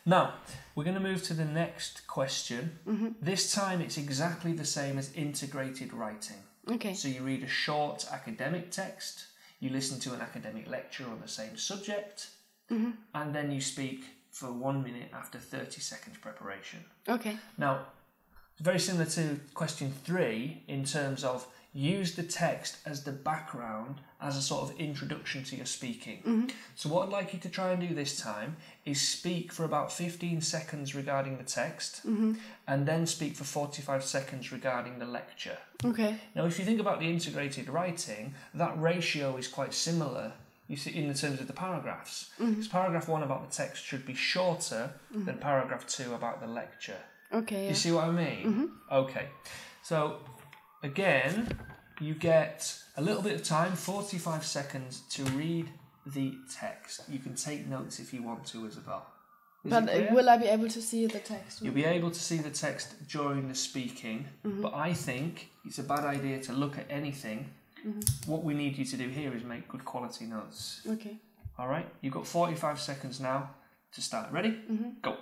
Now, we're going to move to the next question. This time it's exactly the same as integrated writing. Okay. So you read a short academic text, you listen to an academic lecture on the same subject, and then you speak for 1 minute after 30 seconds preparation. Okay. Now, it's very similar to question 3 in terms of use the text as the background, as a sort of introduction to your speaking. So what I'd like you to try and do this time is speak for about 15 seconds regarding the text, and then speak for 45 seconds regarding the lecture. Okay. Now, if you think about the integrated writing, that ratio is quite similar, you see, in terms of the paragraphs. Because paragraph 1 about the text should be shorter than paragraph 2 about the lecture. Okay. You see what I mean? Okay. So, again, you get a little bit of time, 45 seconds, to read the text. You can take notes if you want to, Isabel. But will I be able to see the text? You'll be able to see the text during the speaking, but I think it's a bad idea to look at anything. What we need you to do here is make good quality notes. Okay. All right? You've got 45 seconds now to start. Ready? Go.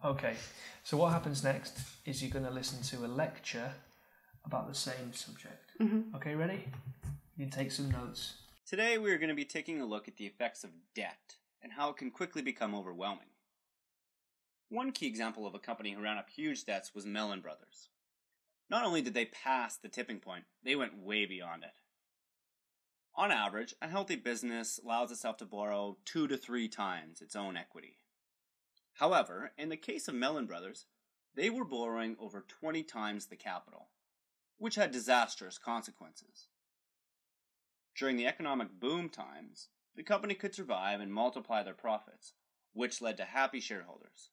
Okay, so what happens next is you're going to listen to a lecture about the same subject. Okay, ready? You can take some notes. Today we are going to be taking a look at the effects of debt and how it can quickly become overwhelming. One key example of a company who ran up huge debts was Mellon Brothers. Not only did they pass the tipping point, they went way beyond it. On average, a healthy business allows itself to borrow 2 to 3 times its own equity. However, in the case of Mellon Brothers, they were borrowing over 20 times the capital, which had disastrous consequences. During the economic boom times, the company could survive and multiply their profits, which led to happy shareholders.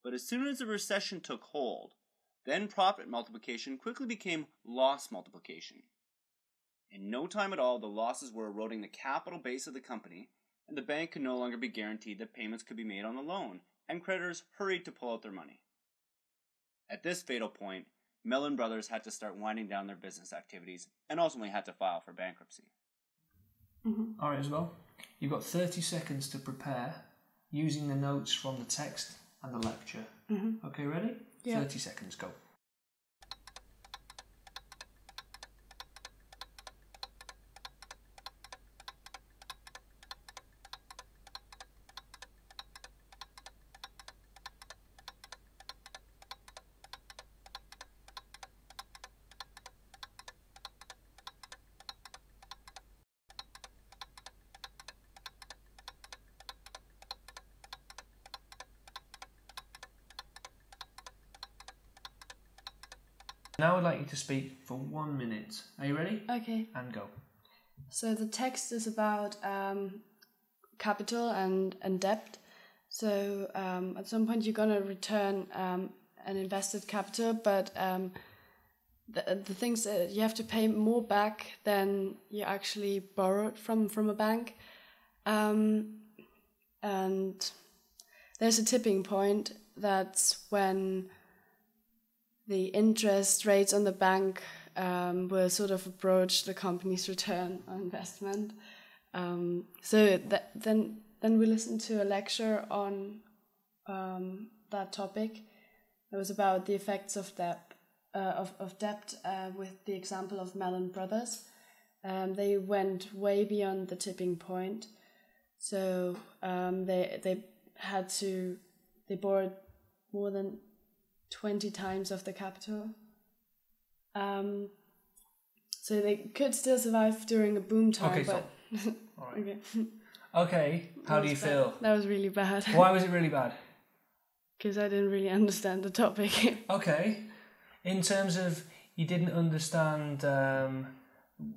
But as soon as the recession took hold, then profit multiplication quickly became loss multiplication. In no time at all, the losses were eroding the capital base of the company, and the bank could no longer be guaranteed that payments could be made on the loan, and creditors hurried to pull out their money. At this fatal point, Mellon Brothers had to start winding down their business activities and ultimately had to file for bankruptcy. All right, Isabel. You've got 30 seconds to prepare using the notes from the text and the lecture. Okay, ready? Yeah. 30 seconds, go. Now I'd like you to speak for 1 minute. Are you ready? Okay. And go. So the text is about capital and debt. So at some point you're going to return an invested capital, but the things that you have to pay more back than you actually borrowed from a bank. And there's a tipping point. That's when the interest rates on the bank will sort of approach the company's return on investment. Then we listened to a lecture on that topic. It was about the effects of debt, with the example of Mellon Brothers. They went way beyond the tipping point. So they borrowed more than 20 times of the capital. So they could still survive during a boom time. Okay, but so all right. okay. Okay, how do you feel? That was really bad. Why was it really bad? Because I didn't really understand the topic. Okay. In terms of you didn't understand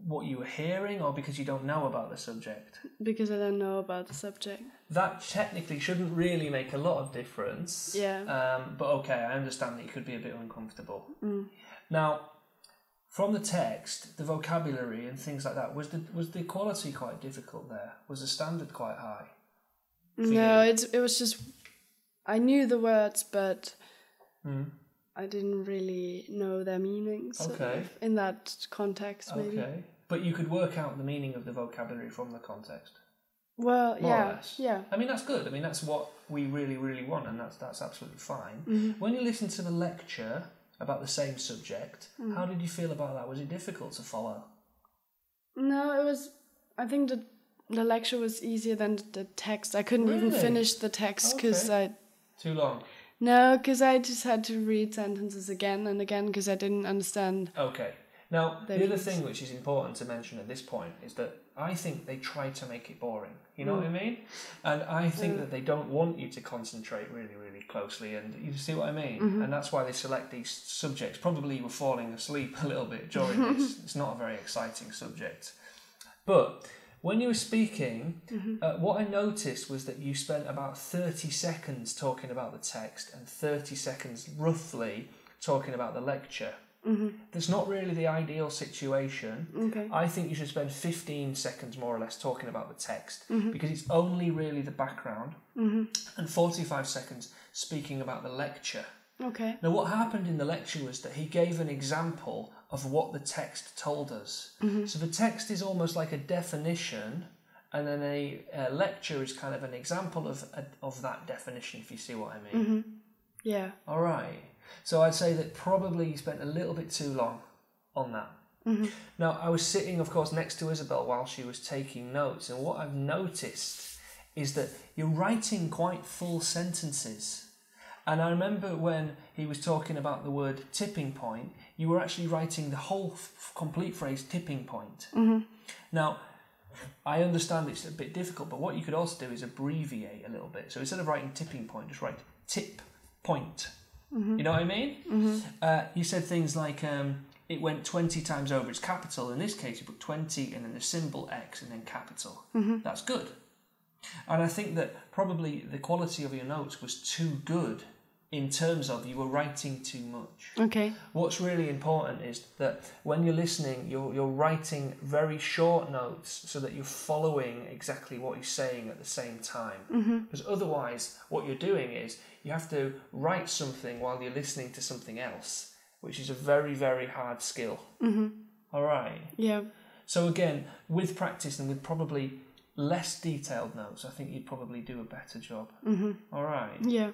what you were hearing, or because you don't know about the subject? Because I don't know about the subject. That technically shouldn't really make a lot of difference. Yeah. But okay, I understand that you could be a bit uncomfortable. Now, from the text, the vocabulary and things like that, was the quality quite difficult there? Was the standard quite high? No, it was just, I knew the words, but I didn't really know their meanings. Okay. In that context, maybe. Okay. But you could work out the meaning of the vocabulary from the context. Well, More or less. yeah. I mean, that's good. I mean, that's what we really, really want, and that's absolutely fine. When you listen to the lecture about the same subject, how did you feel about that? Was it difficult to follow? No, it was, I think the lecture was easier than the text. I couldn't even finish the text because Too long? No, because I just had to read sentences again and again because I didn't understand. Okay. Now, the other thing which is important to mention at this point is that I think they try to make it boring. You know what I mean? And I think that they don't want you to concentrate really, really closely. And you see what I mean? And that's why they select these subjects. Probably you were falling asleep a little bit during this. It's not a very exciting subject. But when you were speaking, what I noticed was that you spent about 30 seconds talking about the text and 30 seconds roughly talking about the lecture. That's not really the ideal situation. Okay. I think you should spend 15 seconds more or less talking about the text because it's only really the background and 45 seconds speaking about the lecture. Okay. Now, what happened in the lecture was that he gave an example of what the text told us. So the text is almost like a definition, and then a lecture is kind of an example of that definition, if you see what I mean. Yeah. All right. So I'd say that probably you spent a little bit too long on that. Now, I was sitting, of course, next to Isabel while she was taking notes, and what I've noticed is that you're writing quite full sentences. And I remember when he was talking about the word tipping point, you were actually writing the whole complete phrase tipping point. Now, I understand it's a bit difficult, but what you could also do is abbreviate a little bit. So instead of writing tipping point, just write tip point. You know what I mean? You said things like it went 20 times over its capital. In this case, you put 20 and then the symbol X and then capital. That's good. And I think that probably the quality of your notes was too good in terms of you were writing too much. Okay. What's really important is that when you're listening, you're writing very short notes so that you're following exactly what he's saying at the same time. Because otherwise, what you're doing is you have to write something while you're listening to something else, which is a very, very hard skill. All right. Yeah. So again, with practice and with probably less detailed notes, I think you'd probably do a better job. All right. Yeah.